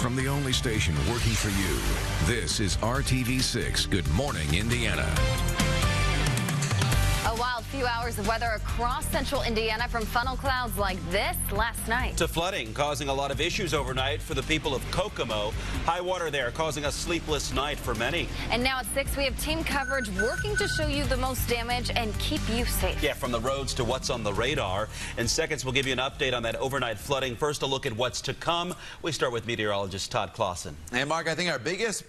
from the only station working for you. This is RTV6 Good Morning Indiana. A wild few hours of weather across central Indiana, from funnel clouds like this last night to flooding, causing a lot of issues overnight for the people of Kokomo. High water there causing a sleepless night for many. And now at 6, we have team coverage working to show you the most damage and keep you safe. Yeah, from the roads to what's on the radar. In seconds, we'll give you an update on that overnight flooding. First, a look at what's to come. We start with meteorologist Todd Clausen. And Mark, I think our biggest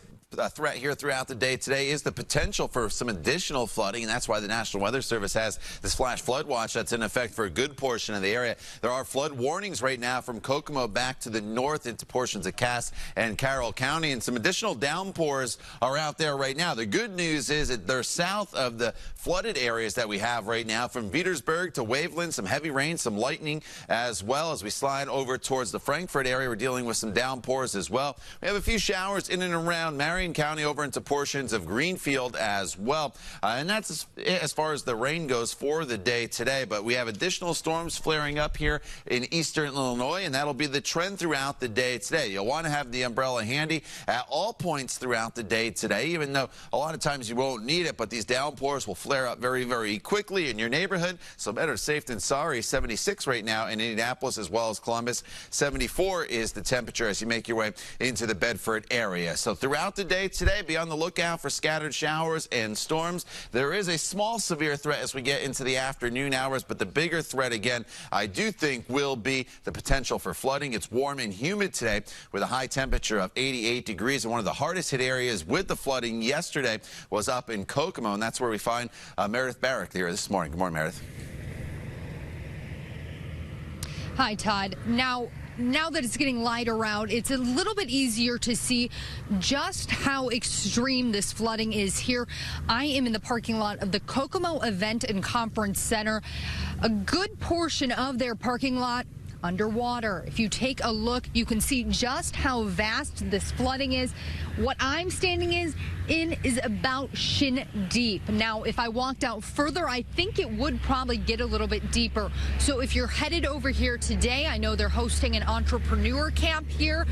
threat here throughout the day today is the potential for some additional flooding, and that's why the National Weather Service has this flash flood watch that's in effect for a good portion of the area. There are flood warnings right now from Kokomo back to the north into portions of Cass and Carroll County, and some additional downpours are out there right now. The good news is that they're south of the flooded areas that we have right now, from Petersburg to Waveland. Some heavy rain, some lightning as well. As we slide over towards the Frankfort area, we're dealing with some downpours as well. We have a few showers in and around Marion County over into portions of Greenfield as well. And that's as far as the rain goes for the day today. But we have additional storms flaring up here in eastern Illinois, and that'll be the trend throughout the day today. You'll want to have the umbrella handy at all points throughout the day today, even though a lot of times you won't need it. But these downpours will flare up very, very quickly in your neighborhood. So better safe than sorry. 76 right now in Indianapolis as well as Columbus. 74 is the temperature as you make your way into the Bedford area. So throughout the day today, be on the lookout for scattered showers and storms. There is a small severe threat as we get into the afternoon hours, but the bigger threat, again, I do think will be the potential for flooding. It's warm and humid today with a high temperature of 88 degrees, and one of the hardest hit areas with the flooding yesterday was up in Kokomo, and that's where we find Meredith Barrick here this morning. Good morning, Meredith. Hi, Todd. Now that it's getting lighter out, it's a little bit easier to see just how extreme this flooding is here. I am in the parking lot of the Kokomo Event and Conference Center. A good portion of their parking lot underwater. If you take a look, you can see just how vast this flooding is. What I'm standing in is about shin deep. Now, if I walked out further, I think it would probably get a little bit deeper. So if you're headed over here today, I know they're hosting an entrepreneur camp here.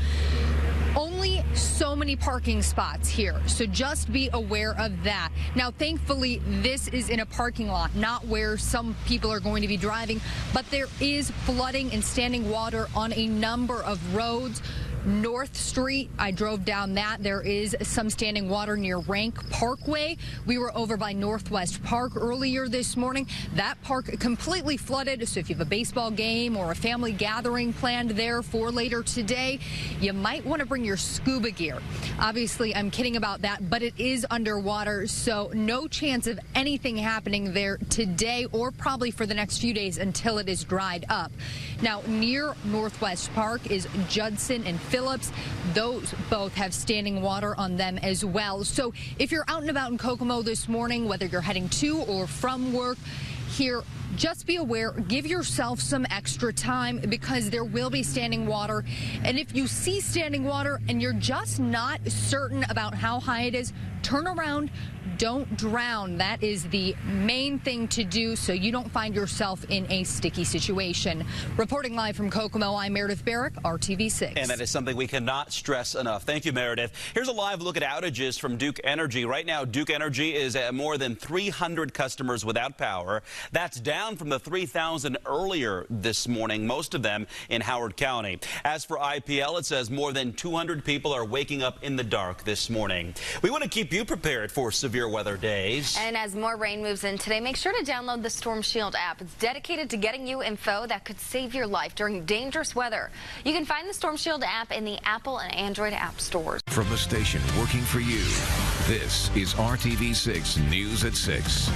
Only so many parking spots here, so just be aware of that. Now, thankfully, this is in a parking lot, not where some people are going to be driving, but there is flooding and standing water on a number of roads. North Street, I drove down that. There is some standing water near Rank Parkway. We were over by Northwest Park earlier this morning. That park completely flooded, so if you have a baseball game or a family gathering planned there for later today, you might want to bring your scuba gear. Obviously, I'm kidding about that, but it is underwater, so no chance of anything happening there today or probably for the next few days until it is dried up. Now, near Northwest Park is Judson and Phillips. Those both have standing water on them as well. So if you're out and about in Kokomo this morning, whether you're heading to or from work here, just be aware, give yourself some extra time because there will be standing water. And if you see standing water and you're just not certain about how high it is, turn around. Don't drown. That is the main thing to do so you don't find yourself in a sticky situation. Reporting live from Kokomo, I'm Meredith Barrick, RTV6. And that is something we cannot stress enough. Thank you, Meredith. Here's a live look at outages from Duke Energy. Right now, Duke Energy is at more than 300 customers without power. That's down from the 3,000 earlier this morning, most of them in Howard County. As for IPL, it says more than 200 people are waking up in the dark this morning. We want to keep you prepared for severe weather days. And as more rain moves in today, make sure to download the Storm Shield app. It's dedicated to getting you info that could save your life during dangerous weather. You can find the Storm Shield app in the Apple and Android app stores. From the station working for you, this is RTV6 News at 6.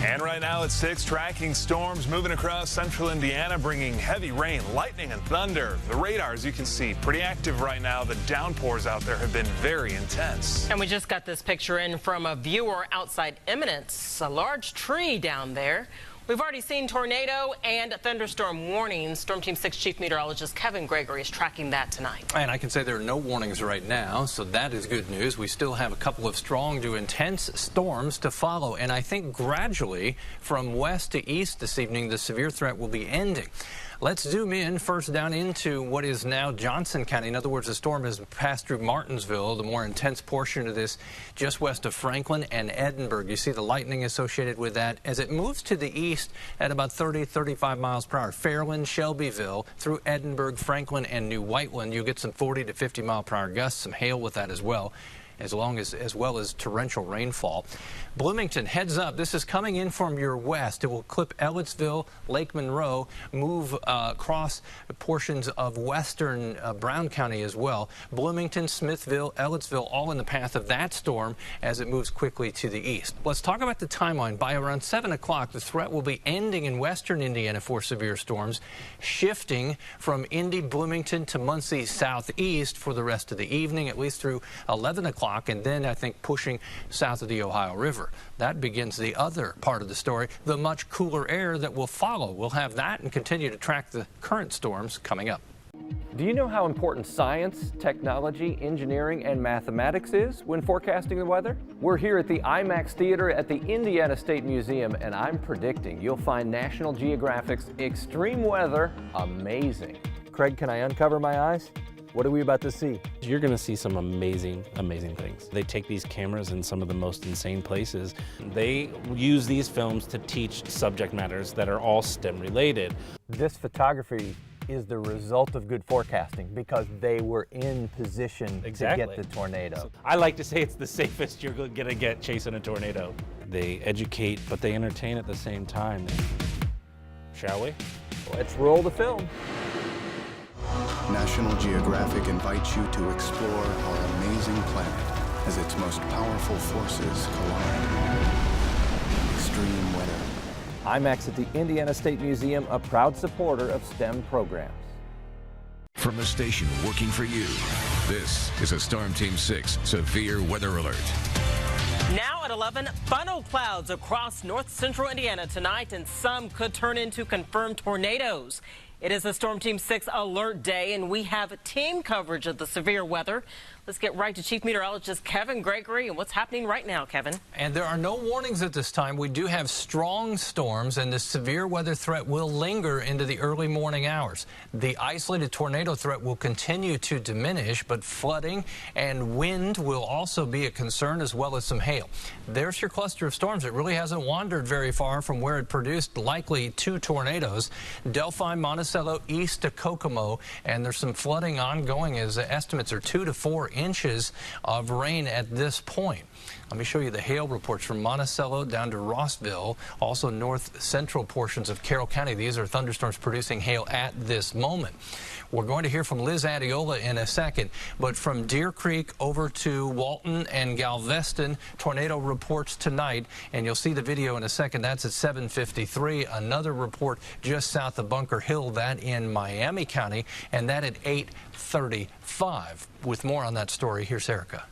And right now at 6, tracking storms moving across central Indiana, bringing heavy rain, lightning, and thunder. The radars, you can see, pretty active right now. The downpours out there have been very intense. And we just got this picture in from a viewer outside Eminence. A large tree down there. We've already seen tornado and thunderstorm warnings. Storm Team 6 Chief Meteorologist Kevin Gregory is tracking that tonight. And I can say there are no warnings right now, so that is good news. We still have a couple of strong to intense storms to follow, and I think gradually from west to east this evening, the severe threat will be ending. Let's zoom in first down into what is now Johnson County. In other words, the storm has passed through Martinsville, the more intense portion of this just west of Franklin and Edinburgh. You see the lightning associated with that as it moves to the east at about 30-35 miles per hour. Fairland, Shelbyville, through Edinburgh, Franklin, and New Whiteland. You'll get some 40 to 50 mile per hour gusts, some hail with that as well. As well as torrential rainfall. Bloomington, heads up, this is coming in from your west. It will clip Ellettsville, Lake Monroe, move across portions of western Brown County as well. Bloomington, Smithville, Ellettsville, all in the path of that storm as it moves quickly to the east. Let's talk about the timeline. By around 7 o'clock, the threat will be ending in western Indiana for severe storms, shifting from Indy, Bloomington to Muncie southeast for the rest of the evening, at least through 11 o'clock. And then I think pushing south of the Ohio River. That begins the other part of the story, the much cooler air that will follow. We'll have that and continue to track the current storms coming up. Do you know how important science, technology, engineering, and mathematics is when forecasting the weather? We're here at the IMAX Theater at the Indiana State Museum, and I'm predicting you'll find National Geographic's extreme weather amazing. Craig, can I uncover my eyes? What are we about to see? You're going to see some amazing, amazing things. They take these cameras in some of the most insane places. They use these films to teach subject matters that are all STEM related. This photography is the result of good forecasting because they were in position to get the tornado. I like to say it's the safest you're going to get chasing a tornado. They educate, but they entertain at the same time. Shall we? Let's roll the film. National Geographic invites you to explore our amazing planet as its most powerful forces collide. Extreme weather. IMAX at the Indiana State Museum, a proud supporter of STEM programs. From a station working for you, this is a Storm Team 6 Severe Weather Alert. Now at 11, funnel clouds across north central Indiana tonight, and some could turn into confirmed tornadoes. It is a Storm Team 6 alert day, and we have team coverage of the severe weather. Let's get right to Chief Meteorologist Kevin Gregory and what's happening right now, Kevin. And there are no warnings at this time. We do have strong storms, and the severe weather threat will linger into the early morning hours. The isolated tornado threat will continue to diminish, but flooding and wind will also be a concern, as well as some hail. There's your cluster of storms. It really hasn't wandered very far from where it produced likely 2 tornadoes. Delphi, Monticello, east to Kokomo, and there's some flooding ongoing as the estimates are 2 to 4 inches of rain at this point. Let me show you the hail reports from Monticello down to Rossville, also north central portions of Carroll County. These are thunderstorms producing hail at this moment. We're going to hear from Liz Adiola in a second, but from Deer Creek over to Walton and Galveston, tornado reports tonight, and you'll see the video in a second. That's at 7:53. Another report just south of Bunker Hill, that in Miami County, and that at 8:35. With more on that story, here's Erica.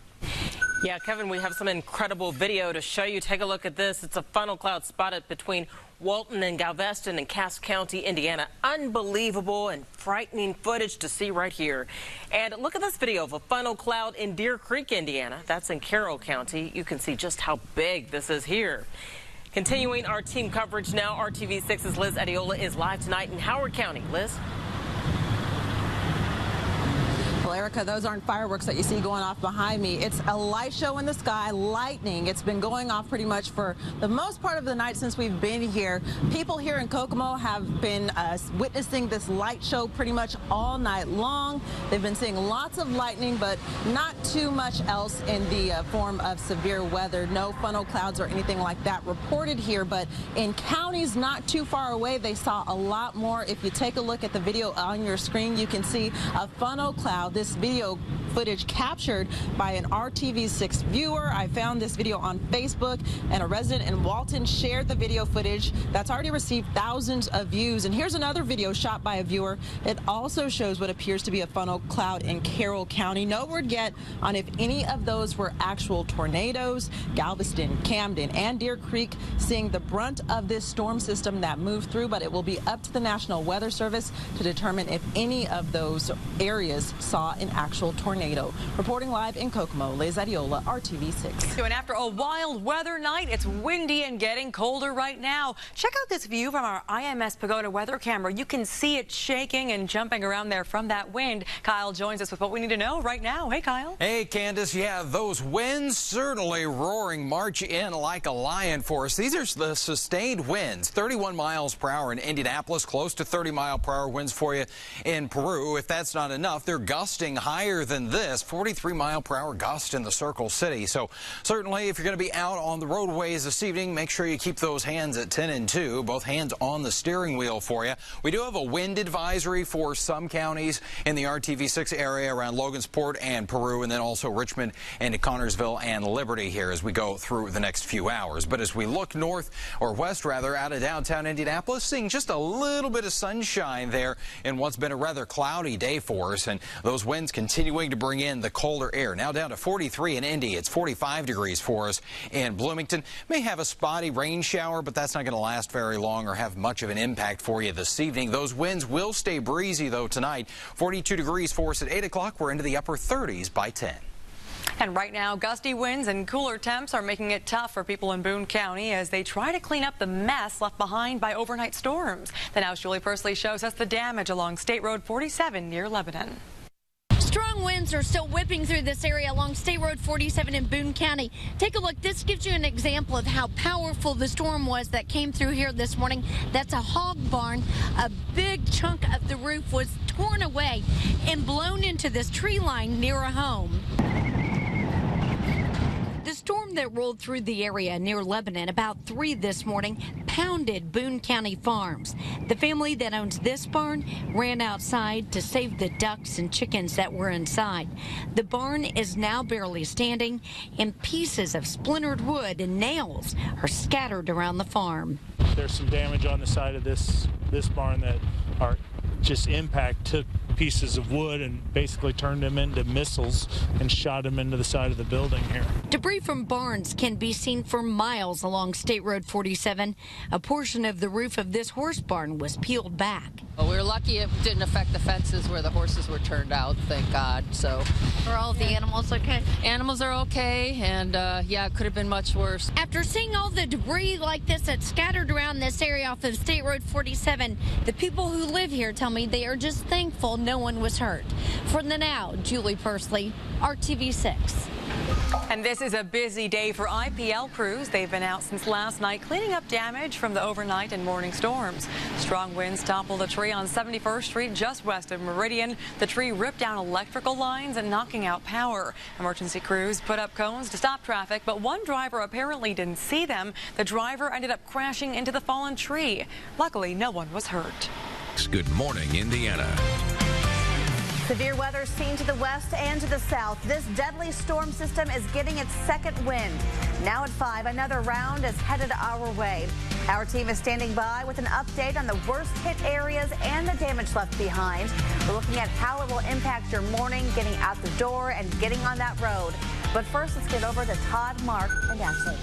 Yeah, Kevin, we have some incredible video to show you. Take a look at this. It's a funnel cloud spotted between Walton and Galveston in Cass County, Indiana. Unbelievable and frightening footage to see right here. And look at this video of a funnel cloud in Deer Creek, Indiana. That's in Carroll County. You can see just how big this is here. Continuing our team coverage now, RTV6's Liz Adiola is live tonight in Howard County. Liz? Well, Erica, those aren't fireworks that you see going off behind me. It's a light show in the sky, lightning. It's been going off pretty much for the most part of the night since we've been here. People here in Kokomo have been witnessing this light show pretty much all night long. They've been seeing lots of lightning, but not too much else in the form of severe weather. No funnel clouds or anything like that reported here, but in counties not too far away, they saw a lot more. If you take a look at the video on your screen, you can see a funnel cloud. This video footage captured by an RTV6 viewer. I found this video on Facebook, and a resident in Walton shared the video footage that's already received thousands of views. And here's another video shot by a viewer. It also shows what appears to be a funnel cloud in Carroll County. No word yet on if any of those were actual tornadoes. Galveston, Camden, and Deer Creek seeing the brunt of this storm system that moved through, but it will be up to the National Weather Service to determine if any of those areas saw not an actual tornado. Reporting live in Kokomo, Liz Adiola, RTV 6. And after a wild weather night, it's windy and getting colder right now. Check out this view from our IMS Pagoda weather camera. You can see it shaking and jumping around there from that wind. Kyle joins us with what we need to know right now. Hey, Kyle. Hey, Candace. Yeah, those winds certainly roaring march in like a lion for us. These are the sustained winds, 31 miles per hour in Indianapolis, close to 30-mile-per-hour winds for you in Peru. If that's not enough, they're gusting higher than this, 43-mile-per-hour gust in the Circle City. So certainly, if you're going to be out on the roadways this evening, make sure you keep those hands at 10 and 2, both hands on the steering wheel for you. We do have a wind advisory for some counties in the RTV6 area around Logansport and Peru, and then also Richmond and Connorsville and Liberty here as we go through the next few hours. But as we look north, or west rather, out of downtown Indianapolis, seeing just a little bit of sunshine there in what's been a rather cloudy day for us, and those winds continuing to bring in the colder air. Now down to 43 in Indy. It's 45 degrees for us in Bloomington. May have a spotty rain shower, but that's not going to last very long or have much of an impact for you this evening. Those winds will stay breezy, though, tonight. 42 degrees for us at 8 o'clock. We're into the upper 30s by 10. And right now, gusty winds and cooler temps are making it tough for people in Boone County as they try to clean up the mess left behind by overnight storms. The Now's Julie Persley shows us the damage along State Road 47 near Lebanon. Strong winds are still whipping through this area along State Road 47 in Boone County. Take a look. This gives you an example of how powerful the storm was that came through here this morning. That's a hog barn. A big chunk of the roof was torn away and blown into this tree line near a home. The storm that rolled through the area near Lebanon about 3 this morning pounded Boone County farms. The family that owns this barn ran outside to save the ducks and chickens that were inside. The barn is now barely standing, and pieces of splintered wood and nails are scattered around the farm. There's some damage on the side of this barn that are just impact took pieces of wood and basically turned them into missiles and shot them into the side of the building here. Debris from barns can be seen for miles along State Road 47. A portion of the roof of this horse barn was peeled back. Well, we were lucky it didn't affect the fences where the horses were turned out, thank God. So, are all the animals okay? Animals are okay, and yeah, it could have been much worse. After seeing all the debris like this that's scattered around this area off of State Road 47, the people who live here tell me they are just thankful no one was hurt. For the Now, Julie Persley, RTV 6. And this is a busy day for IPL crews. They've been out since last night cleaning up damage from the overnight and morning storms. Strong winds toppled a tree on 71st Street just west of Meridian. The tree ripped down electrical lines and knocking out power. Emergency crews put up cones to stop traffic, but one driver apparently didn't see them. The driver ended up crashing into the fallen tree. Luckily, no one was hurt. Good morning, Indiana. Severe weather seen to the west and to the south. This deadly storm system is getting its second wind. Now at 5, another round is headed our way. Our team is standing by with an update on the worst hit areas and the damage left behind. We're looking at how it will impact your morning, getting out the door and getting on that road. But first, let's get over to Todd, Mark, and Ashley.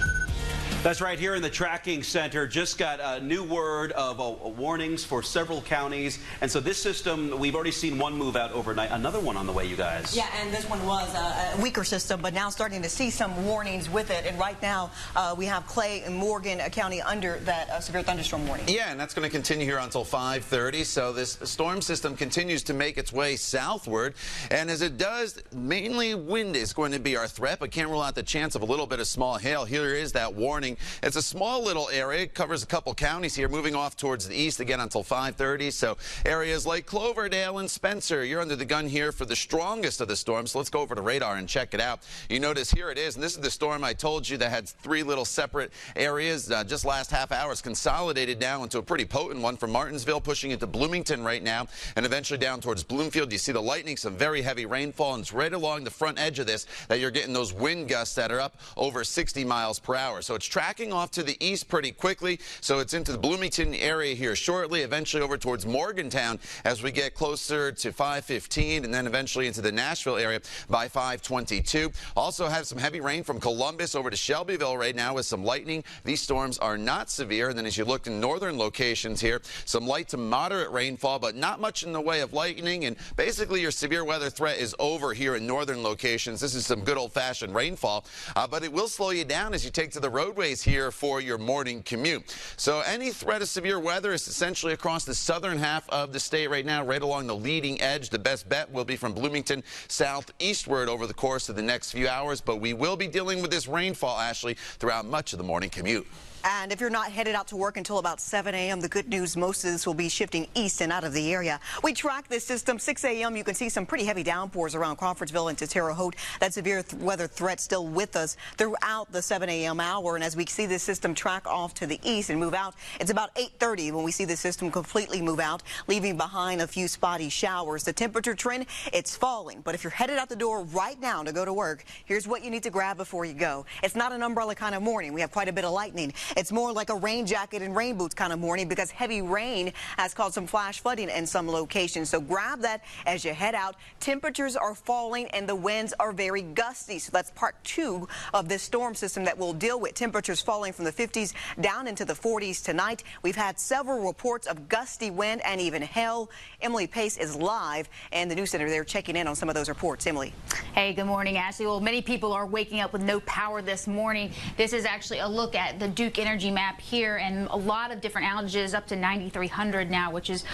That's right, here in the tracking center. Just got a new word of warnings for several counties. And so this system, we've already seen one move out overnight. Another one on the way, you guys. Yeah, and this one was a weaker system, but now starting to see some warnings with it. And right now, we have Clay and Morgan County under that severe thunderstorm warning. Yeah, and that's going to continue here until 5:30. So this storm system continues to make its way southward. And as it does, mainly wind is going to be our threat, but can't rule out the chance of a little bit of small hail. Here is that warning. It's a small little area. It covers a couple counties here, moving off towards the east again until 5:30. So areas like Cloverdale and Spencer, you're under the gun here for the strongest of the storms. So let's go over to radar and check it out. You notice here it is, and this is the storm I told you that had 3 little separate areas. Just last half hour is consolidated now into a pretty potent one from Martinsville, pushing into Bloomington right now, and eventually down towards Bloomfield. You see the lightning, some very heavy rainfall, and it's right along the front edge of this that you're getting those wind gusts that are up over 60 miles per hour. So it's traveling tracking off to the east pretty quickly, so it's into the Bloomington area here shortly, eventually over towards Morgantown as we get closer to 5:15, and then eventually into the Nashville area by 5:22. Also have some heavy rain from Columbus over to Shelbyville right now with some lightning. These storms are not severe. And then as you look in northern locations here, some light to moderate rainfall, but not much in the way of lightning. And basically your severe weather threat is over here in northern locations. This is some good old-fashioned rainfall, but it will slow you down as you take to the roadways here for your morning commute. So any threat of severe weather is essentially across the southern half of the state right now, right along the leading edge. The best bet will be from Bloomington southeastward over the course of the next few hours, but we will be dealing with this rainfall, Ashley, throughout much of the morning commute. And if you're not headed out to work until about 7 a.m., the good news, most of this will be shifting east and out of the area. We track this system. 6 a.m., you can see some pretty heavy downpours around Crawfordsville into Terre Haute. That severe weather threat still with us throughout the 7 a.m. hour. And as we see this system track off to the east and move out, it's about 8:30 when we see the system completely move out, leaving behind a few spotty showers. The temperature trend, it's falling. But if you're headed out the door right now to go to work, here's what you need to grab before you go. It's not an umbrella kind of morning. We have quite a bit of lightning. It's more like a rain jacket and rain boots kind of morning because heavy rain has caused some flash flooding in some locations. So grab that as you head out. Temperatures are falling and the winds are very gusty. So that's part 2 of this storm system that we'll deal with. Temperatures falling from the 50s down into the 40s tonight. We've had several reports of gusty wind and even hail. Emily Pace is live and the news center there checking in on some of those reports. Emily. Hey, good morning, Ashley. Well, many people are waking up with no power this morning. This is actually a look at the Duke Energy map here, and a lot of different outages up to 9,300 now, which is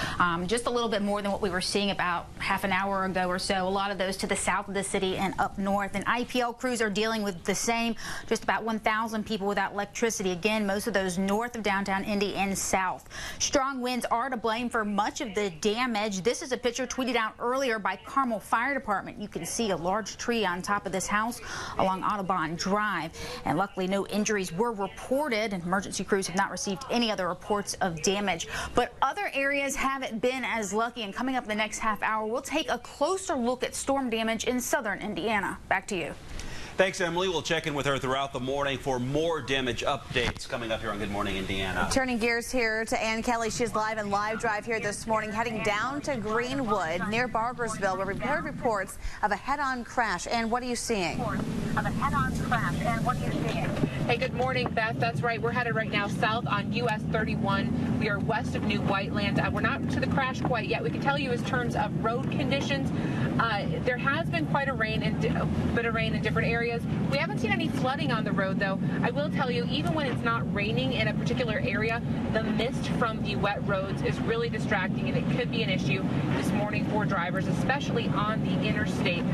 just a little bit more than what we were seeing about half an hour ago or so. A lot of those to the south of the city and up north. And IPL crews are dealing with the same, just about 1,000 people without electricity. Again, most of those north of downtown Indy and south. Strong winds are to blame for much of the damage. This is a picture tweeted out earlier by Carmel Fire Department. You can see a large tree on top of this house along Audubon Drive, and luckily no injuries were reported. Emergency crews have not received any other reports of damage, but other areas haven't been as lucky. And coming up in the next half hour, we'll take a closer look at storm damage in southern Indiana. Back to you. Thanks, Emily. We'll check in with her throughout the morning for more damage updates coming up here on Good Morning Indiana. Turning gears here to Ann Kelly. She's live and live drive here this morning, heading down to Greenwood near Bargersville, where we've heard reports of a head-on crash. And what are you seeing? Hey, good morning, Beth. That's right. We're headed right now south on US 31. We are west of New Whiteland. We're not to the crash quite yet. We can tell you in terms of road conditions, there has been quite a bit of rain in different areas. We haven't seen any flooding on the road, though. I will tell you, even when it's not raining in a particular area, the mist from the wet roads is really distracting, and it could be an issue this morning for drivers, especially on the interstate.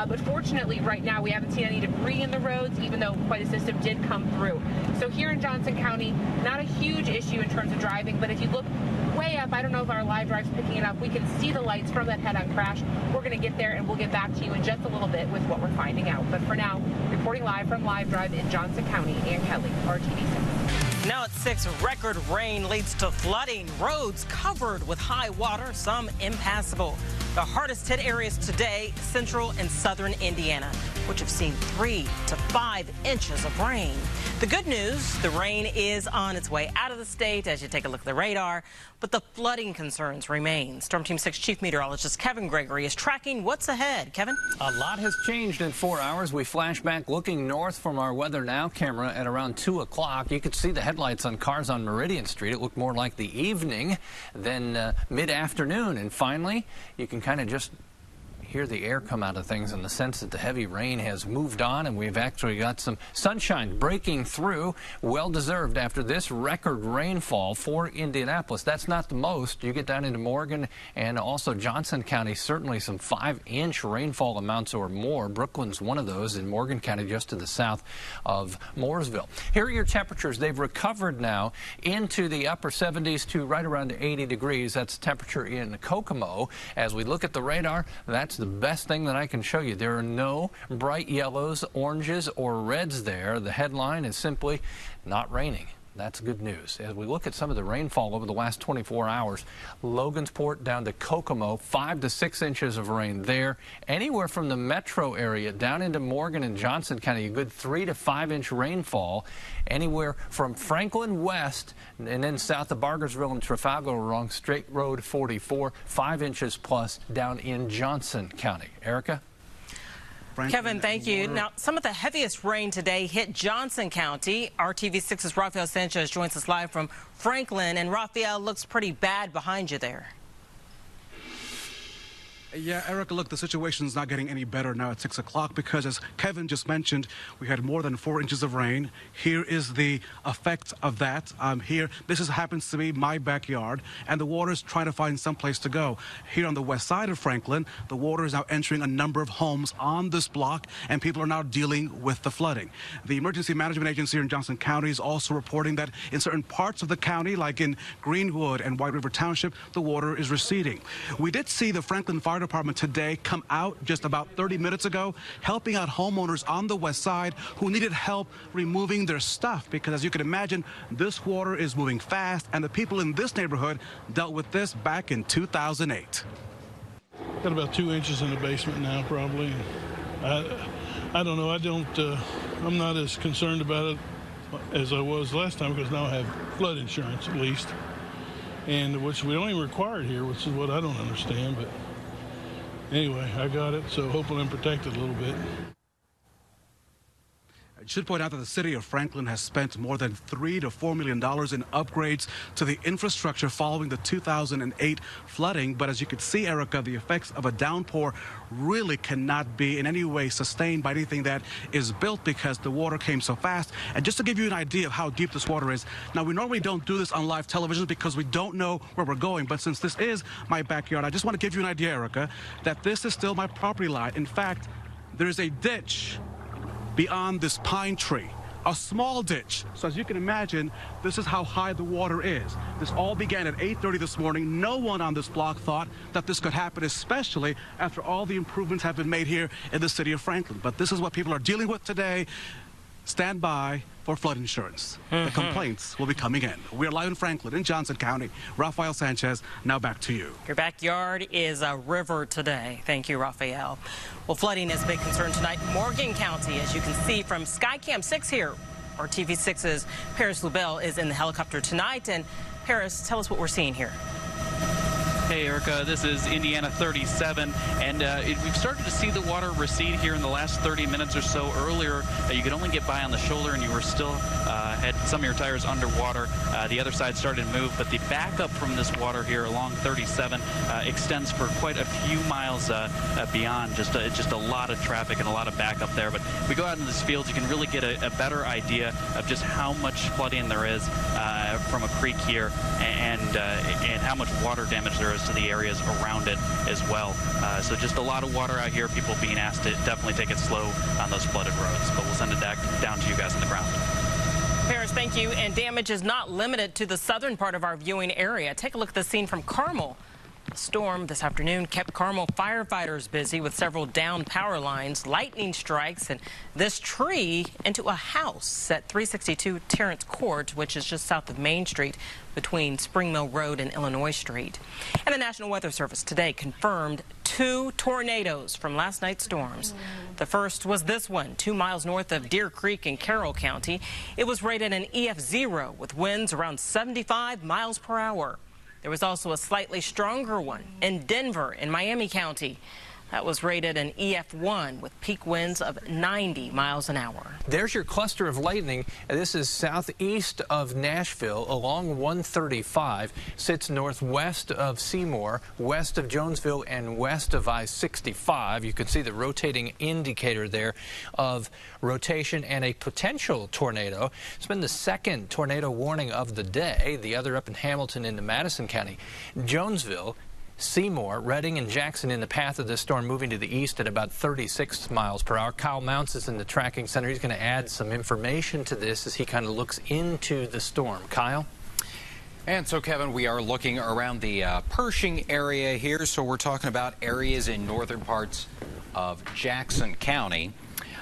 But fortunately, right now, we haven't seen any debris in the roads, even though quite a system did come through. So here in Johnson County, not a huge issue in terms of driving, but if you look way up, I don't know if our live drive's picking it up, we can see the lights from that head-on crash. We're going to get there, and we'll get back to you in just a little bit with what we're finding out. But for now, reporting live from Live Drive in Johnson County, Ann Kelly, RTV6. Now at 6, record rain leads to flooding. Roads covered with high water, some impassable. The hardest hit areas today, central and southern Indiana, which have seen 3 to 5 inches of rain. The good news, the rain is on its way out of the state as you take a look at the radar, but the flooding concerns remain. Storm Team 6 Chief Meteorologist Kevin Gregory is tracking what's ahead. Kevin? A lot has changed in 4 hours. We flash back looking north from our Weather Now camera at around 2 o'clock. You could see the headlights on cars on Meridian Street. It looked more like the evening than mid-afternoon. And finally, you can kind of just hear the air come out of things in the sense that the heavy rain has moved on, and we've actually got some sunshine breaking through. Well deserved after this record rainfall for Indianapolis. That's not the most. You get down into Morgan and also Johnson County, certainly some 5-inch rainfall amounts or more. Brooklyn's one of those in Morgan County, just to the south of Mooresville. Here are your temperatures. They've recovered now into the upper 70s to right around 80 degrees. That's temperature in Kokomo. As we look at the radar, that's the best thing that I can show you. There are no bright yellows, oranges, or reds there. The headline is simply not raining. That's good news. As we look at some of the rainfall over the last 24 hours, Logansport down to Kokomo, 5 to 6 inches of rain there. Anywhere from the metro area down into Morgan and Johnson County, a good 3 to 5 inch rainfall. Anywhere from Franklin west and then south of Bargersville and Trafalgar along State Road 44, 5 inches plus down in Johnson County. Erica? Kevin, thank you. Now, some of the heaviest rain today hit Johnson County. RTV6's Rafael Sanchez joins us live from Franklin. And Rafael, looks pretty bad behind you there. Yeah, Erica, look, the situation's not getting any better now at 6 o'clock because, as Kevin just mentioned, we had more than 4 inches of rain. Here is the effect of that. This happens to be my backyard, and the water is trying to find some place to go. Here on the west side of Franklin, the water is now entering a number of homes on this block, and people are now dealing with the flooding. The Emergency Management Agency here in Johnson County is also reporting that in certain parts of the county, like in Greenwood and White River Township, the water is receding. We did see the Franklin Fire Department today come out just about 30 minutes ago, helping out homeowners on the west side who needed help removing their stuff, because as you can imagine, this water is moving fast, and the people in this neighborhood dealt with this back in 2008. Got about 2 inches in the basement now, probably. I don't know. I'm not as concerned about it as I was last time, because now I have flood insurance at least, and which we only required here, which is what I don't understand. But anyway, I got it, so hopefully I'm protected a little bit. I should point out that the city of Franklin has spent more than $3 to $4 million in upgrades to the infrastructure following the 2008 flooding. But as you can see, Erica, the effects of a downpour really cannot be in any way sustained by anything that is built, because the water came so fast. And just to give you an idea of how deep this water is, now we normally don't do this on live television because we don't know where we're going. But since this is my backyard, I just want to give you an idea, Erica, that this is still my property line. In fact, there's a ditch beyond this pine tree, a small ditch. So as you can imagine, this is how high the water is. This all began at 8:30 this morning. No one on this block thought that this could happen, especially after all the improvements have been made here in the city of Franklin. But this is what people are dealing with today. Stand by for flood insurance. The complaints will be coming in. We're live in Franklin in Johnson County. Rafael Sanchez, now back to you. Your backyard is a river today. Thank you, Rafael. Well, flooding is a big concern tonight in Morgan County, as you can see from Skycam 6 here. Our TV6's Paris Lubell is in the helicopter tonight. And Paris, tell us what we're seeing here. Hey, Erica, this is Indiana 37, and we've started to see the water recede here in the last 30 minutes or so. Earlier, you could only get by on the shoulder, and you were still had some of your tires underwater. The other side started to move, but the backup from this water here along 37 extends for quite a few miles beyond. Just a lot of traffic and a lot of backup there. But if we go out into these fields, you can really get a better idea of just how much flooding there is from a creek here, and how much water damage there is to the areas around it as well. So just a lot of water out here, people being asked to definitely take it slow on those flooded roads. But we'll send it back down to you guys on the ground. Paris, thank you. And damage is not limited to the southern part of our viewing area. Take a look at the scene from Carmel. The storm this afternoon kept Carmel firefighters busy with several downed power lines, lightning strikes, and this tree into a house at 362 Terrence Court, which is just south of Main Street between Spring Mill Road and Illinois Street. And the National Weather Service today confirmed 2 tornadoes from last night's storms. The first was this one, 2 miles north of Deer Creek in Carroll County. It was rated an EF0 with winds around 75 miles per hour. There was also a slightly stronger one in Denver in Miami County. That was rated an EF1 with peak winds of 90 miles an hour. There's your cluster of lightning. This is southeast of Nashville along 135, sits northwest of Seymour, west of Jonesville, and west of I-65. You can see the rotating indicator there of rotation and a potential tornado. It's been the second tornado warning of the day, the other up in Hamilton into Madison County. Jonesville, Seymour, Redding, and Jackson in the path of this storm, moving to the east at about 36 miles per hour. Kyle Mounts is in the tracking center. He's going to add some information to this as he kind of looks into the storm. Kyle? And so, Kevin, we are looking around the Pershing area here. So we're talking about areas in northern parts of Jackson County.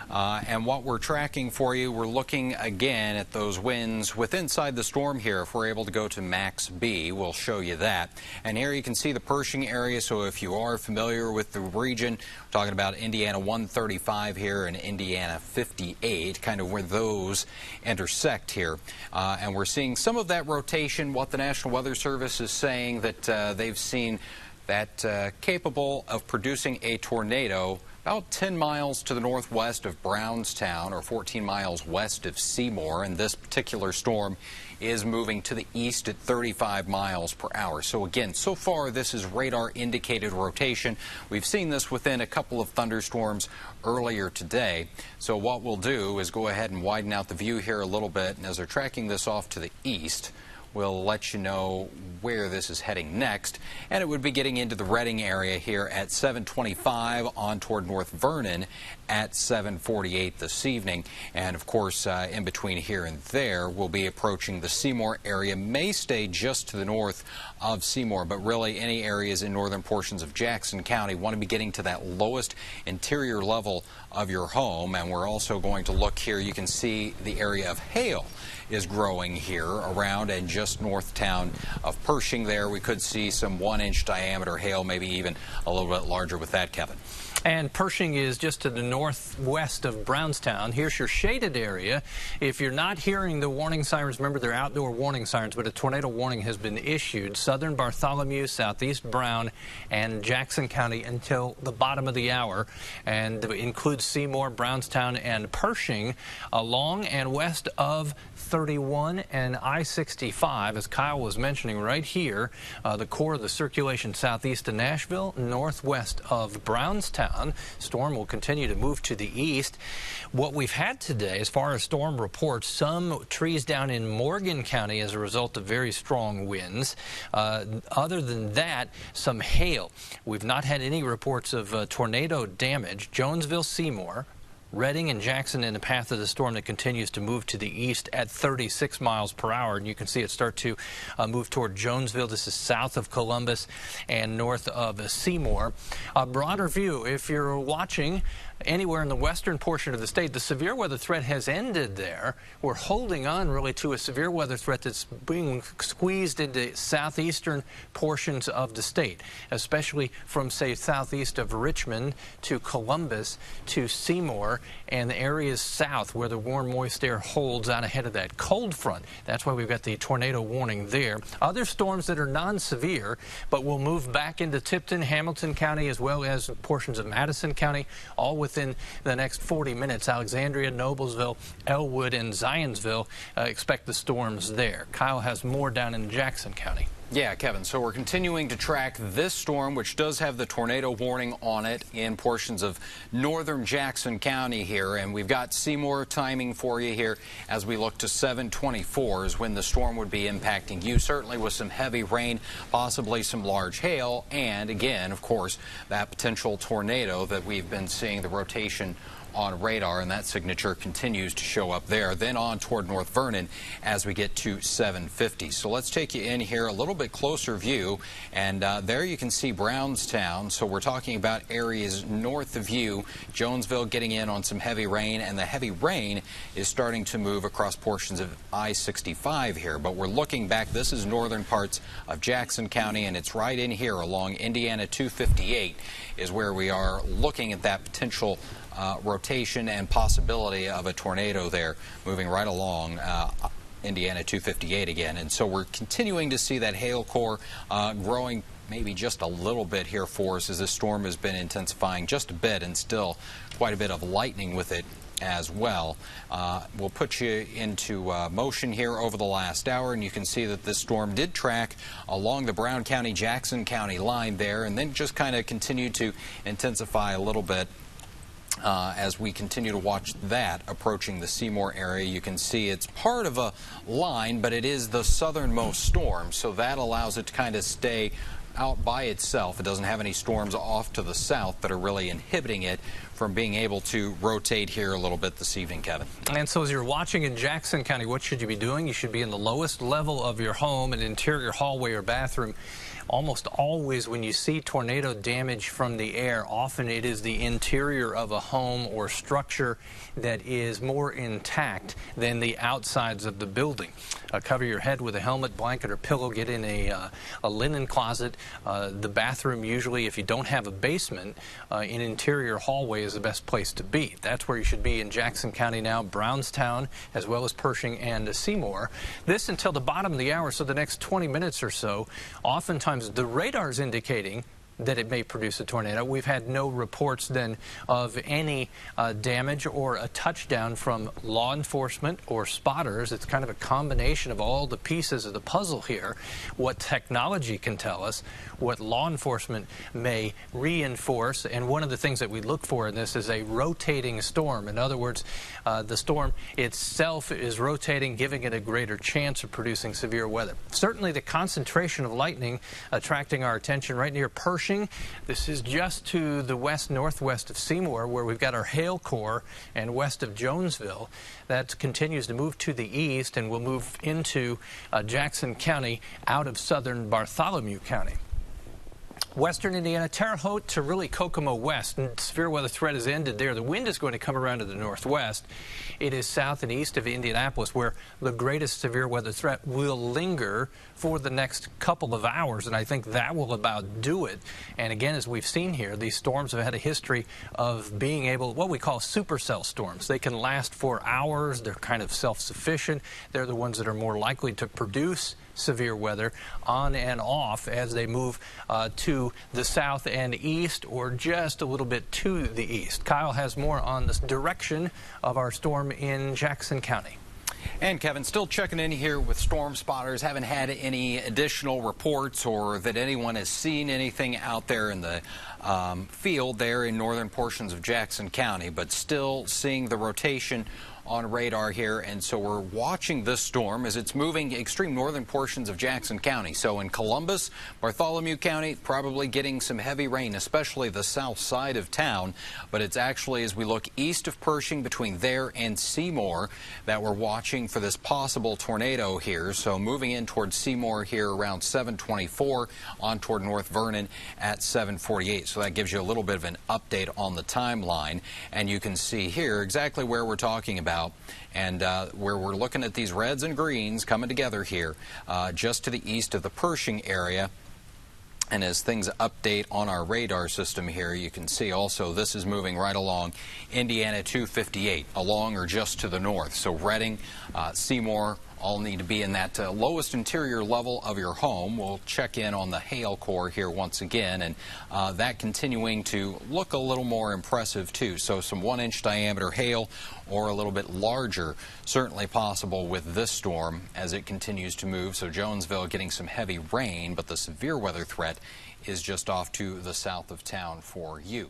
And what we're tracking for you, we're looking again at those winds with inside the storm here. If we're able to go to max B, we'll show you that. And here you can see the Pershing area. So if you are familiar with the region, we're talking about Indiana 135 here and Indiana 58, kind of where those intersect here. And we're seeing some of that rotation. What the National Weather Service is saying that they've seen that capable of producing a tornado about 10 miles to the northwest of Brownstown or 14 miles west of Seymour. And this particular storm is moving to the east at 35 miles per hour. So again, so far this is radar indicated rotation. We've seen this within a couple of thunderstorms earlier today. So what we'll do is go ahead and widen out the view here a little bit. And as they're tracking this off to the east, we'll let you know where this is heading next. And it would be getting into the Reading area here at 7:25 on toward North Vernon at 7:48 this evening. And of course, in between here and there, we'll be approaching the Seymour area. May stay just to the north of Seymour, but really any areas in northern portions of Jackson County want to be getting to that lowest interior level of your home. And we're also going to look here. You can see the area of hail is growing here around and just north town of Pershing there. We could see some 1-inch diameter hail, maybe even a little bit larger with that, Kevin. And Pershing is just to the northwest of Brownstown. Here's your shaded area. If you're not hearing the warning sirens, remember they're outdoor warning sirens, but a tornado warning has been issued. Southern Bartholomew, southeast Brown, and Jackson County until the bottom of the hour. And it includes Seymour, Brownstown, and Pershing along and west of 31 and I-65, as Kyle was mentioning right here, the core of the circulation southeast of Nashville, northwest of Brownstown. Storm will continue to move to the east. What we've had today, as far as storm reports, some trees down in Morgan County as a result of very strong winds. Other than that, some hail. We've not had any reports of tornado damage. Jonesville, Seymour, Reading and Jackson in the path of the storm that continues to move to the east at 36 miles per hour. And you can see it start to move toward Jonesville. This is south of Columbus and north of Seymour. A broader view, if you're watching anywhere in the western portion of the state, the severe weather threat has ended there. We're holding on really to a severe weather threat that's being squeezed into southeastern portions of the state, especially from, say, southeast of Richmond to Columbus to Seymour and the areas south where the warm, moist air holds out ahead of that cold front. That's why we've got the tornado warning there. Other storms that are non-severe but will move back into Tipton, Hamilton County, as well as portions of Madison County, all within the next 40 minutes. Alexandria, Noblesville, Elwood, and Zionsville expect the storms there. Kyle has more down in Jackson County. Yeah, Kevin, so we're continuing to track this storm, which does have the tornado warning on it in portions of northern Jackson County here. And we've got Seymour timing for you here as we look to 7:24 is when the storm would be impacting you, certainly with some heavy rain, possibly some large hail, and again, of course, that potential tornado that we've been seeing, the rotation on radar, and that signature continues to show up there. Then on toward North Vernon as we get to 7:50. So let's take you in here a little bit closer view, and there you can see Brownstown. So we're talking about areas north of you. Jonesville getting in on some heavy rain, and the heavy rain is starting to move across portions of I-65 here. But we're looking back. This is northern parts of Jackson County, and it's right in here along Indiana 258 is where we are looking at that potential rotation and possibility of a tornado there moving right along Indiana 258 again. And so we're continuing to see that hail core growing maybe just a little bit here for us as this storm has been intensifying just a bit, and still quite a bit of lightning with it as well. We'll put you into motion here over the last hour, and you can see that this storm did track along the Brown County, Jackson County line there, and then just kind of continued to intensify a little bit as we continue to watch that approaching the Seymour area. You can see it's part of a line, but it is the southernmost storm, so that allows it to kind of stay out by itself. It doesn't have any storms off to the south that are really inhibiting it from being able to rotate here a little bit this evening, Kevin. And so as you're watching in Jackson County, what should you be doing? You should be in the lowest level of your home, an interior hallway or bathroom, almost always when you see tornado damage from the air, often it is the interior of a home or structure that is more intact than the outsides of the building. Cover your head with a helmet, blanket, or pillow. Get in a linen closet. The bathroom, usually, if you don't have a basement, an interior hallway is the best place to be. That's where you should be in Jackson County now, Brownstown, as well as Pershing and Seymour. This until the bottom of the hour, so the next 20 minutes or so. Oftentimes, the radar is indicating that it may produce a tornado. We've had no reports then of any damage or a touchdown from law enforcement or spotters. It's kind of a combination of all the pieces of the puzzle here. What technology can tell us, what law enforcement may reinforce, and one of the things that we look for in this is a rotating storm. In other words, the storm itself is rotating, giving it a greater chance of producing severe weather. Certainly the concentration of lightning attracting our attention right near Pershing. This is just to the west-northwest of Seymour, where we've got our hail core, and west of Jonesville. That continues to move to the east and will move into Jackson County out of southern Bartholomew County. Western Indiana, Terre Haute to really Kokomo west, and severe weather threat has ended there. The wind is going to come around to the northwest. It is south and east of Indianapolis where the greatest severe weather threat will linger for the next couple of hours, and I think that will about do it. And again, as we've seen here, these storms have had a history of being able, what we call supercell storms. They can last for hours. They're kind of self-sufficient. They're the ones that are more likely to produce severe weather on and off as they move to the south and east, or just a little bit to the east. Kyle has more on this direction of our storm in Jackson County. And Kevin, still checking in here with storm spotters. Haven't had any additional reports or that anyone has seen anything out there in the field there in northern portions of Jackson County, but still seeing the rotation on radar here, and so we're watching this storm as it's moving extreme northern portions of Jackson County. So in Columbus, Bartholomew County, probably getting some heavy rain, especially the south side of town. But it's actually as we look east of Pershing between there and Seymour that we're watching for this possible tornado here. So moving in towards Seymour here around 7:24, on toward North Vernon at 7:48. So that gives you a little bit of an update on the timeline, and you can see here exactly where we're talking about. And where we're looking at these reds and greens coming together here just to the east of the Pershing area. And as things update on our radar system here, you can see also this is moving right along Indiana 258, along or just to the north. So Reading, Seymour, all need to be in that lowest interior level of your home. We'll check in on the hail core here once again, and that continuing to look a little more impressive too. So some 1-inch diameter hail or a little bit larger, certainly possible with this storm as it continues to move. So Jonesville getting some heavy rain, but the severe weather threat is just off to the south of town for you.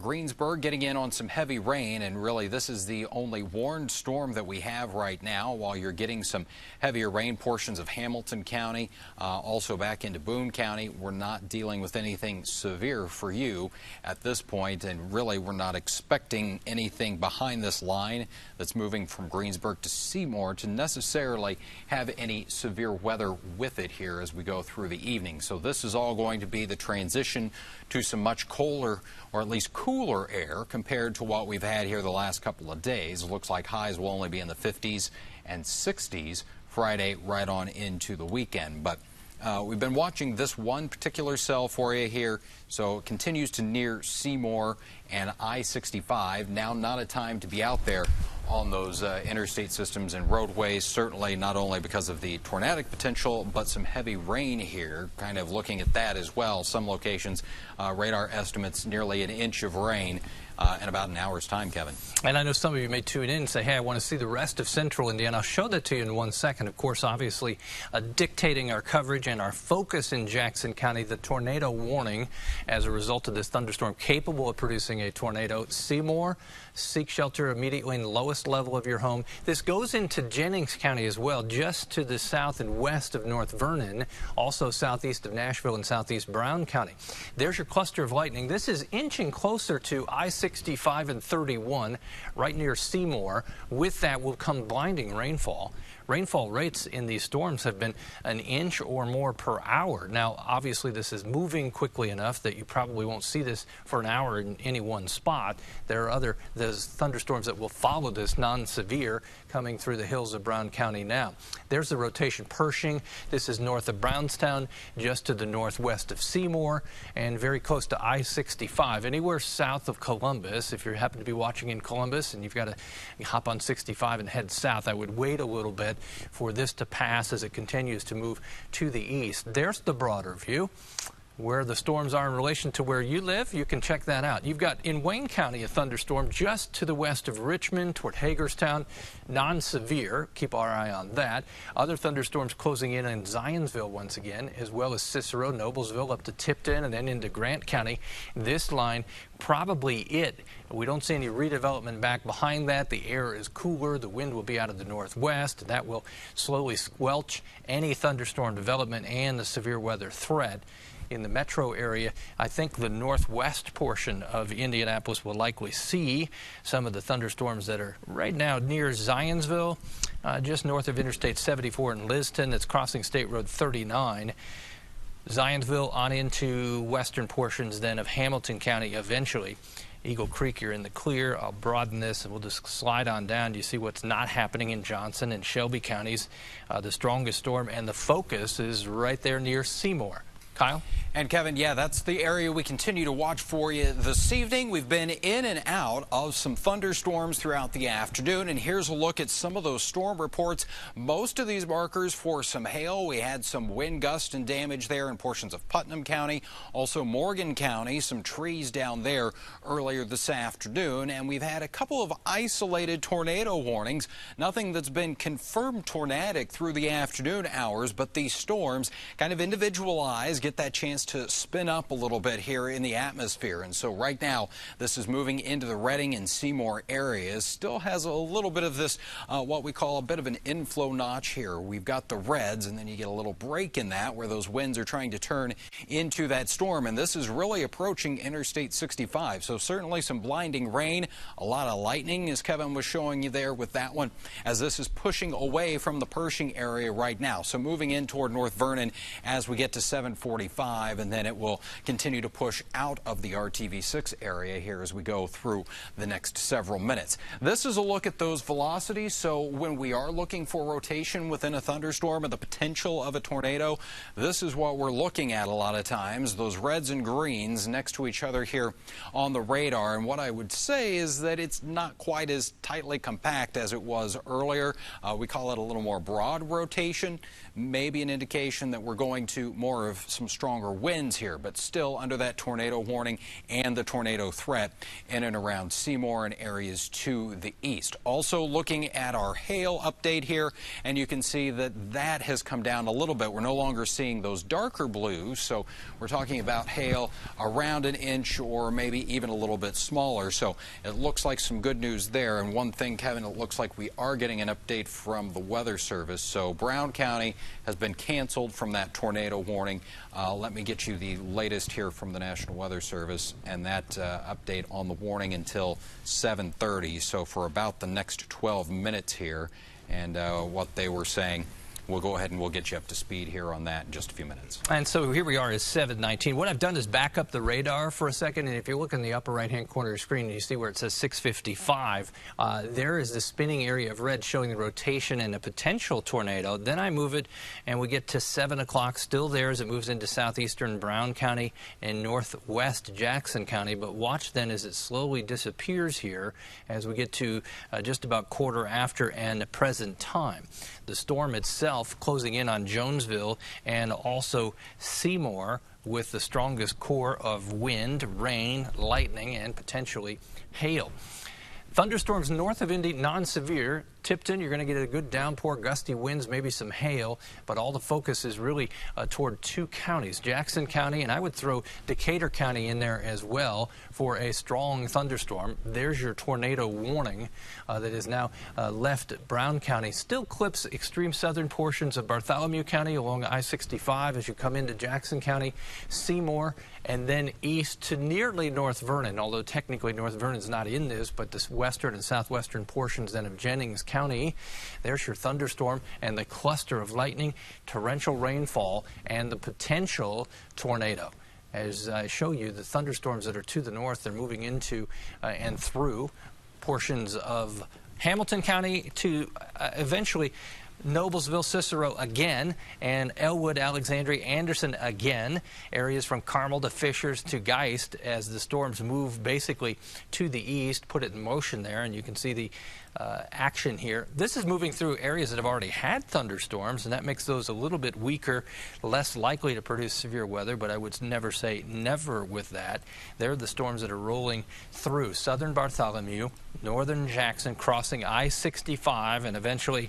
Greensburg getting in on some heavy rain, and really this is the only warned storm that we have right now, while you're getting some heavier rain portions of Hamilton County, also back into Boone County. We're not dealing with anything severe for you at this point, and really we're not expecting anything behind this line that's moving from Greensburg to Seymour to necessarily have any severe weather with it here as we go through the evening. So this is all going to be the transition to some much colder, or at least cooler air compared to what we've had here the last couple of days. It looks like highs will only be in the 50s and 60s Friday right on into the weekend. But we've been watching this one particular cell for you here. So it continues to near Seymour and I-65. Now not a time to be out there on those interstate systems and roadways, certainly not only because of the tornadic potential, but some heavy rain here, kind of looking at that as well. Some locations, radar estimates nearly an inch of rain in about an hour's time, Kevin. And I know some of you may tune in and say, hey, I want to see the rest of central Indiana. I'll show that to you in 1 second. Of course, obviously, dictating our coverage and our focus in Jackson County, the tornado warning as a result of this thunderstorm capable of producing a tornado. Seymour, seek shelter immediately in the lowest level of your home. This goes into Jennings County as well, just to the south and west of North Vernon, also southeast of Nashville and southeast Brown County. There's your cluster of lightning. This is inching closer to I-65 and 31, right near Seymour. With that will come blinding rainfall. rainfall rates in these storms have been an inch or more per hour. Now, obviously, this is moving quickly enough that you probably won't see this for an hour in any one spot. There are there's thunderstorms that will follow this, non-severe, coming through the hills of Brown County now. There's the rotation Pershing. This is north of Brownstown, just to the northwest of Seymour, and very close to I-65. Anywhere south of Columbus, if you happen to be watching in Columbus and you've got to hop on 65 and head south, I would wait a little bit for this to pass as it continues to move to the east. There's the broader view. Where the storms are in relation to where you live, you can check that out. You've got in Wayne County a thunderstorm just to the west of Richmond toward Hagerstown, non-severe. Keep our eye on that. Other thunderstorms closing in Zionsville once again, as well as Cicero, Noblesville up to Tipton and then into Grant County. This line probably it. We don't see any redevelopment back behind that. The air is cooler. The wind will be out of the northwest. That will slowly squelch any thunderstorm development and the severe weather threat. In the metro area, I think the northwest portion of Indianapolis will likely see some of the thunderstorms that are right now near Zionsville, just north of Interstate 74 in Liston. That's crossing State Road 39. Zionsville on into western portions then of Hamilton County eventually. Eagle Creek, you're in the clear. I'll broaden this and we'll just slide on down. You see what's not happening in Johnson and Shelby counties. The strongest storm and the focus is right there near Seymour. Kyle? And Kevin, yeah, that's the area we continue to watch for you this evening. We've been in and out of some thunderstorms throughout the afternoon, and here's a look at some of those storm reports. Most of these markers for some hail. We had some wind gust and damage there in portions of Putnam County, also Morgan County, some trees down there earlier this afternoon, and we've had a couple of isolated tornado warnings. Nothing that's been confirmed tornadic through the afternoon hours, but these storms kind of individualized, get that chance to spin up a little bit here in the atmosphere. And so right now, this is moving into the Reading and Seymour areas. Still has a little bit of this, what we call a bit of an inflow notch here. We've got the reds, and then you get a little break in that where those winds are trying to turn into that storm. And this is really approaching Interstate 65. So certainly some blinding rain, a lot of lightning, as Kevin was showing you there with that one, as this is pushing away from the Pershing area right now. So moving in toward North Vernon as we get to 745, and then it will continue to push out of the RTV6 area here as we go through the next several minutes. This is a look at those velocities. So when we are looking for rotation within a thunderstorm and the potential of a tornado, this is what we're looking at a lot of times, those reds and greens next to each other here on the radar. And what I would say is that it's not quite as tightly compact as it was earlier. We call it a little more broad rotation, maybe an indication that we're going to more of some stronger winds here, but still under that tornado warning and the tornado threat in and around Seymour and areas to the east. Also looking at our hail update here, and you can see that that has come down a little bit. We're no longer seeing those darker blues, so we're talking about hail around an inch or maybe even a little bit smaller. So it looks like some good news there. And one thing, Kevin, it looks like we are getting an update from the Weather Service. So Brown County has been canceled from that tornado warning. Let me get you the latest here from the National Weather Service, and that update on the warning until 7:30. So for about the next 12 minutes here, and what they were saying. We'll go ahead and we'll get you up to speed here on that in just a few minutes. And so here we are at 7:19. What I've done is back up the radar for a second, and if you look in the upper right-hand corner of your screen, you see where it says 655. There is the spinning area of red showing the rotation and a potential tornado. Then I move it, and we get to 7 o'clock, still there as it moves into southeastern Brown County and northwest Jackson County. But watch then as it slowly disappears here as we get to just about quarter after and the present time. The storm itself closing in on Jonesville and also Seymour with the strongest core of wind, rain, lightning, and potentially hail. Thunderstorms north of Indy, non-severe. Tipton, you're going to get a good downpour, gusty winds, maybe some hail, but all the focus is really toward two counties, Jackson County, and I would throw Decatur County in there as well for a strong thunderstorm. There's your tornado warning that is now left Brown County. Still clips extreme southern portions of Bartholomew County along I-65 as you come into Jackson County, Seymour, and then east to nearly North Vernon, although technically North Vernon's not in this, but the western and southwestern portions then of Jennings County County. There's your thunderstorm and the cluster of lightning, torrential rainfall, and the potential tornado. As I show you, the thunderstorms that are to the north, they're moving into and through portions of Hamilton County to eventually Noblesville, Cicero again, and Elwood, Alexandria, Anderson again. Areas from Carmel to Fishers to Geist as the storms move basically to the east, put it in motion there, and you can see the action here. This is moving through areas that have already had thunderstorms, and that makes those a little bit weaker, less likely to produce severe weather, but I would never say never with that. They're the storms that are rolling through southern Bartholomew, northern Jackson, crossing I-65, and eventually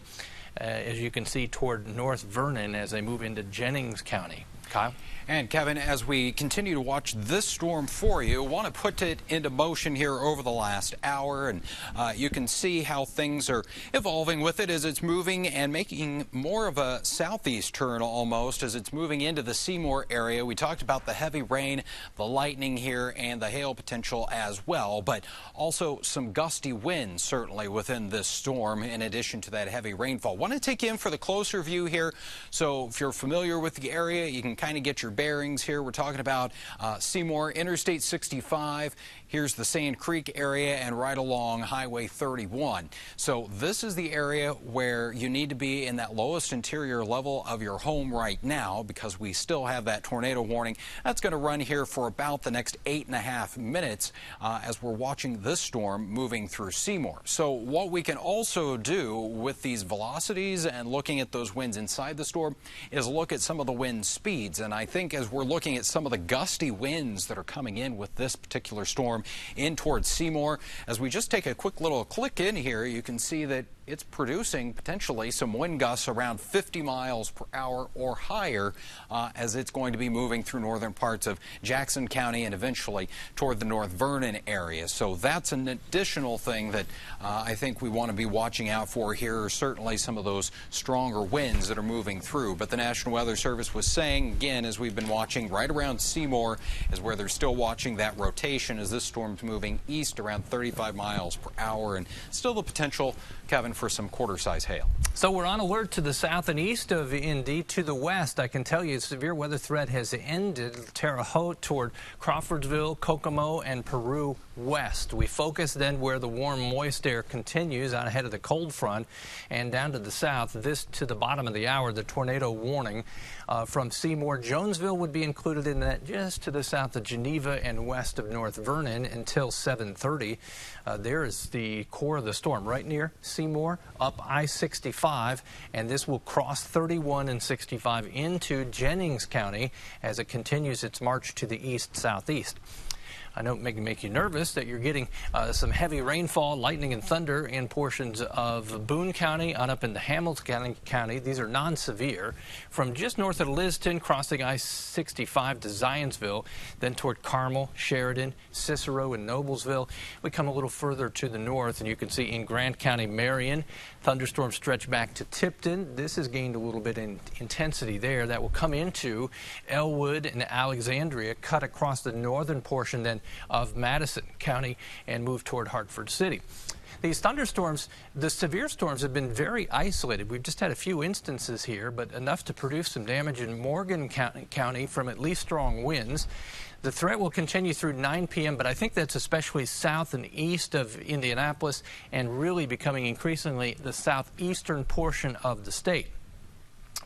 as you can see, toward North Vernon as they move into Jennings County. Kyle? And Kevin, as we continue to watch this storm for you, want to put it into motion here over the last hour, and you can see how things are evolving with it as it's moving and making more of a southeast turn almost as it's moving into the Seymour area. We talked about the heavy rain, the lightning here, and the hail potential as well, but also some gusty winds certainly within this storm in addition to that heavy rainfall. Want to take you in for the closer view here, so if you're familiar with the area, you can kind of get your bearings here. We're talking about Seymour, Interstate 65. Here's the Sand Creek area and right along Highway 31. So this is the area where you need to be in that lowest interior level of your home right now because we still have that tornado warning. That's going to run here for about the next 8.5 minutes as we're watching this storm moving through Seymour. So what we can also do with these velocities and looking at those winds inside the storm is look at some of the wind speeds. And I think as we're looking at some of the gusty winds that are coming in with this particular storm in towards Seymour, as we just take a quick little click in here, you can see that it's producing potentially some wind gusts around 50 miles per hour or higher as it's going to be moving through northern parts of Jackson County and eventually toward the North Vernon area. So that's an additional thing that I think we want to be watching out for here. Certainly some of those stronger winds that are moving through. But the National Weather Service was saying, again, as we've been watching, right around Seymour is where they're still watching that rotation as this storm's moving east around 35 miles per hour and still the potential, Kevin, for some quarter-size hail. So we're on alert to the south and east of Indy. To the west, I can tell you, severe weather threat has ended. Terre Haute toward Crawfordsville, Kokomo, and Peru west. We focus then where the warm, moist air continues out ahead of the cold front and down to the south. This to the bottom of the hour, the tornado warning from Seymour. Jonesville would be included in that, just to the south of Geneva and west of North Vernon until 7:30. There is the core of the storm right near Seymour, up I-65, and this will cross 31 and 65 into Jennings County as it continues its march to the east-southeast. I know it may make you nervous that you're getting some heavy rainfall, lightning and thunder in portions of Boone County on up into Hamilton County. These are non-severe. From just north of Liston, crossing I-65 to Zionsville, then toward Carmel, Sheridan, Cicero, and Noblesville. We come a little further to the north, and you can see in Grant County, Marion, thunderstorms stretch back to Tipton. This has gained a little bit in intensity there. That will come into Elwood and Alexandria, cut across the northern portion then of Madison County and move toward Hartford City. These thunderstorms, the severe storms, have been very isolated. We've just had a few instances here, but enough to produce some damage in Morgan County from at least strong winds. The threat will continue through 9 p.m., but I think that's especially south and east of Indianapolis and really becoming increasingly the southeastern portion of the state.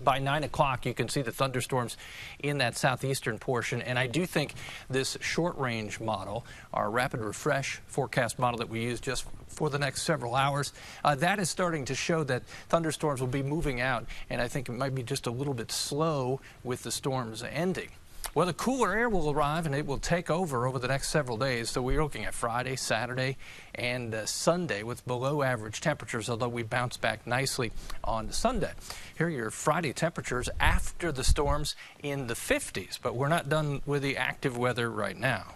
By 9 o'clock, you can see the thunderstorms in that southeastern portion, and I do think this short-range model, our rapid refresh forecast model that we use just for the next several hours, that is starting to show that thunderstorms will be moving out, and I think it might be just a little bit slow with the storms ending. Well, the cooler air will arrive and it will take over the next several days. So we're looking at Friday, Saturday, and Sunday with below average temperatures, although we bounce back nicely on Sunday. Here are your Friday temperatures after the storms in the 50s, but we're not done with the active weather right now.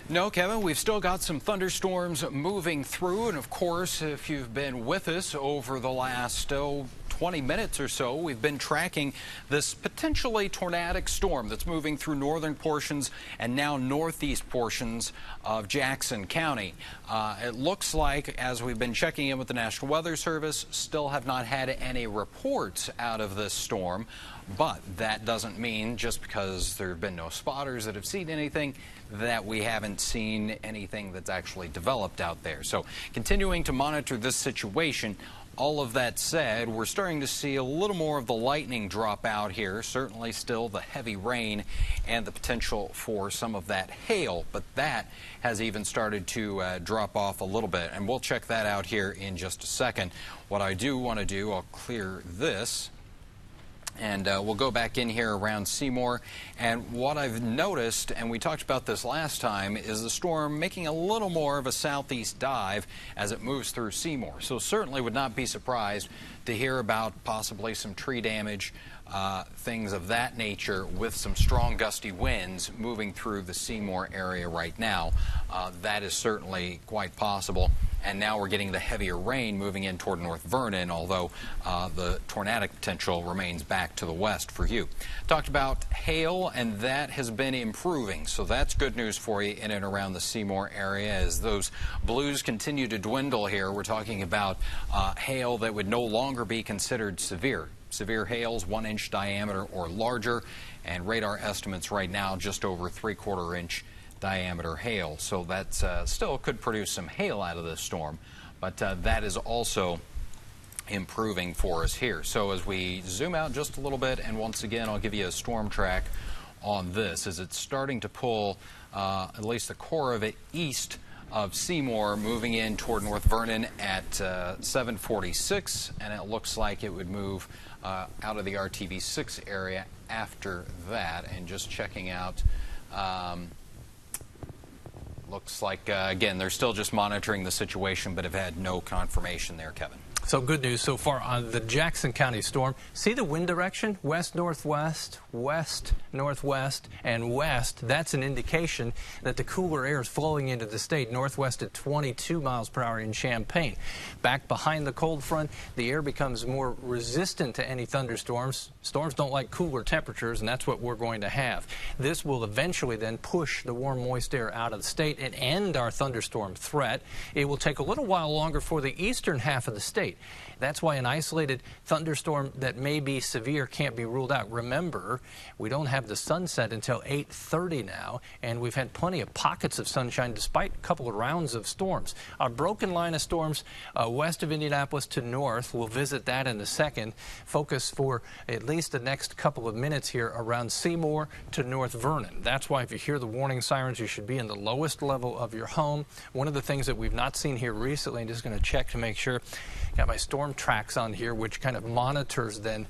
No, Kevin, we've still got some thunderstorms moving through, and of course, if you've been with us over the last 12 20 minutes or so, we've been tracking this potentially tornadic storm that's moving through northern portions and now northeast portions of Jackson County. It looks like, as we've been checking in with the National Weather Service, still have not had any reports out of this storm. But that doesn't mean, just because there have been no spotters that have seen anything, that we haven't seen anything that's actually developed out there. So continuing to monitor this situation. All of that said, we're starting to see a little more of the lightning drop out here. Certainly still the heavy rain and the potential for some of that hail, but that has even started to drop off a little bit, and we'll check that out here in just a second. What I do want to do, I'll clear this, and we'll go back in here around Seymour. And what I've noticed, and we talked about this last time, is the storm making a little more of a southeast dive as it moves through Seymour. So certainly would not be surprised to hear about possibly some tree damage, things of that nature, with some strong gusty winds moving through the Seymour area right now. That is certainly quite possible. And now we're getting the heavier rain moving in toward North Vernon, although the tornadic potential remains back to the west for you. Talked about hail, and that has been improving, so that's good news for you in and around the Seymour area as those blues continue to dwindle here. We're talking about hail that would no longer be considered severe. Severe hails 1-inch diameter or larger, and radar estimates right now just over 3/4 inch diameter hail. So that still could produce some hail out of this storm, but that is also improving for us here. So as we zoom out just a little bit, and once again I'll give you a storm track on this, as it's starting to pull at least the core of it east of Seymour, moving in toward North Vernon at 7:46, and it looks like it would move out of the RTV 6 area after that. And just checking out, looks like, again, they're still just monitoring the situation, but have had no confirmation there, Kevin. So good news so far on the Jackson County storm. See the wind direction? West-northwest, west-northwest, and west. That's an indication that the cooler air is flowing into the state. Northwest at 22 miles per hour in Champaign. Back behind the cold front, the air becomes more resistant to any thunderstorms. Storms don't like cooler temperatures, and that's what we're going to have. This will eventually then push the warm, moist air out of the state and end our thunderstorm threat. It will take a little while longer for the eastern half of the state. That's why an isolated thunderstorm that may be severe can't be ruled out. Remember, we don't have the sunset until 8:30 now, and we've had plenty of pockets of sunshine despite a couple of rounds of storms. Our broken line of storms west of Indianapolis to north, we'll visit that in a second. Focus for at least the next couple of minutes here around Seymour to North Vernon. That's why if you hear the warning sirens, you should be in the lowest level of your home. One of the things that we've not seen here recently, I'm just going to check to make sure, got my storm tracks on here, which kind of monitors then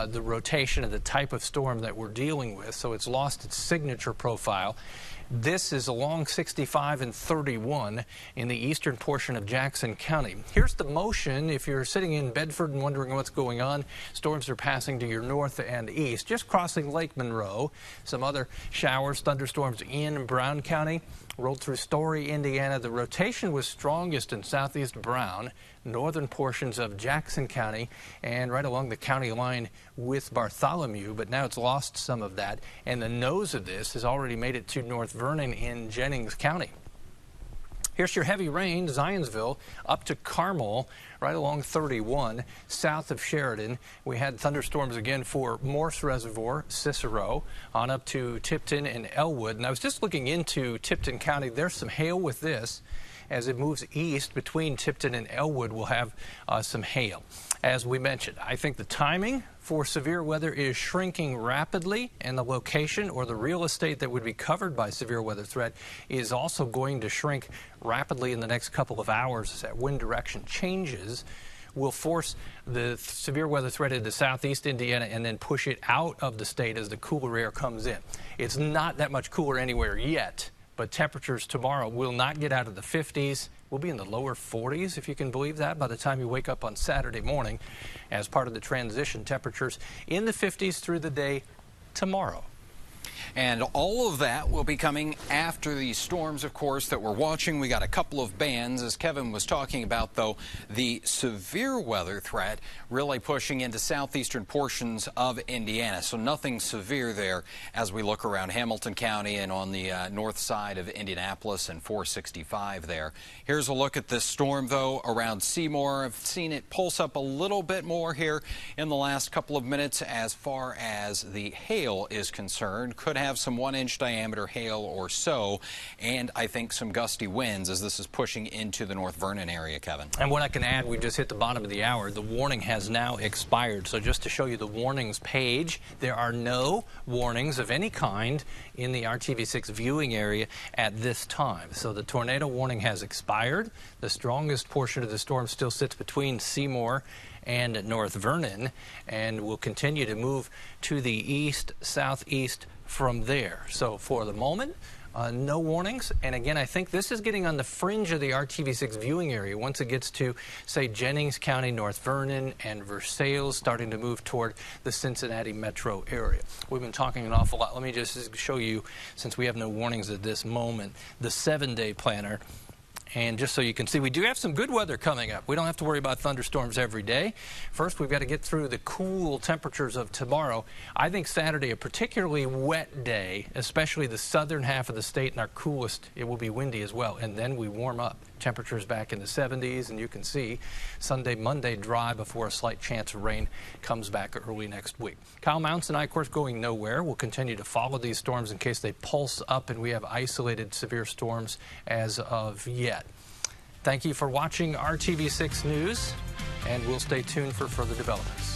the rotation of the type of storm that we're dealing with. So it's lost its signature profile. This is along 65 and 31 in the eastern portion of Jackson County. Here's the motion. If you're sitting in Bedford and wondering what's going on, storms are passing to your north and east, just crossing Lake Monroe. Some other showers, thunderstorms in Brown County. Rolled through Story, Indiana. The rotation was strongest in southeast Brown, northern portions of Jackson County, and right along the county line with Bartholomew, but now it's lost some of that, and the nose of this has already made it to North Vernon in Jennings County. Here's your heavy rain, Zionsville up to Carmel, right along 31, south of Sheridan. We had thunderstorms again for Morse Reservoir, Cicero, on up to Tipton and Elwood. And I was just looking into Tipton County. There's some hail with this. As it moves east between Tipton and Elwood, we'll have some hail. As we mentioned, I think the timing for severe weather is shrinking rapidly, and the location or the real estate that would be covered by severe weather threat is also going to shrink rapidly in the next couple of hours as that wind direction changes. Will force the severe weather threat into southeast Indiana and then push it out of the state as the cooler air comes in. It's not that much cooler anywhere yet, but temperatures tomorrow will not get out of the 50s. We'll be in the lower 40s, if you can believe that, by the time you wake up on Saturday morning as part of the transition. Temperatures in the 50s through the day tomorrow. And all of that will be coming after these storms, of course, that we're watching. We got a couple of bands, as Kevin was talking about, though. The severe weather threat really pushing into southeastern portions of Indiana. So nothing severe there as we look around Hamilton County and on the north side of Indianapolis and 465 there. Here's a look at this storm, though, around Seymour. I've seen it pulse up a little bit more here in the last couple of minutes as far as the hail is concerned. Could have some 1-inch diameter hail or so, and I think some gusty winds as this is pushing into the North Vernon area, Kevin. And what I can add, we just hit the bottom of the hour. The warning has now expired. So just to show you the warnings page, there are no warnings of any kind in the RTV6 viewing area at this time. So the tornado warning has expired. The strongest portion of the storm still sits between Seymour and North Vernon, and will continue to move to the east, southeast from there. So for the moment, no warnings. And again, I think this is getting on the fringe of the RTV6 viewing area. Once it gets to, say, Jennings County, North Vernon, and Versailles, starting to move toward the Cincinnati metro area. We've been talking an awful lot. Let me just show you, since we have no warnings at this moment, the 7-day planner. And just so you can see, we do have some good weather coming up. We don't have to worry about thunderstorms every day. First, we've got to get through the cool temperatures of tomorrow. I think Saturday, a particularly wet day, especially the southern half of the state and our coolest. It will be windy as well. And then we warm up. Temperatures back in the 70s, and you can see Sunday, Monday dry before a slight chance of rain comes back early next week. Kyle Mounts and I, of course, going nowhere. We'll continue to follow these storms in case they pulse up and we have isolated severe storms as of yet. Thank you for watching RTV6 News, and we'll stay tuned for further developments.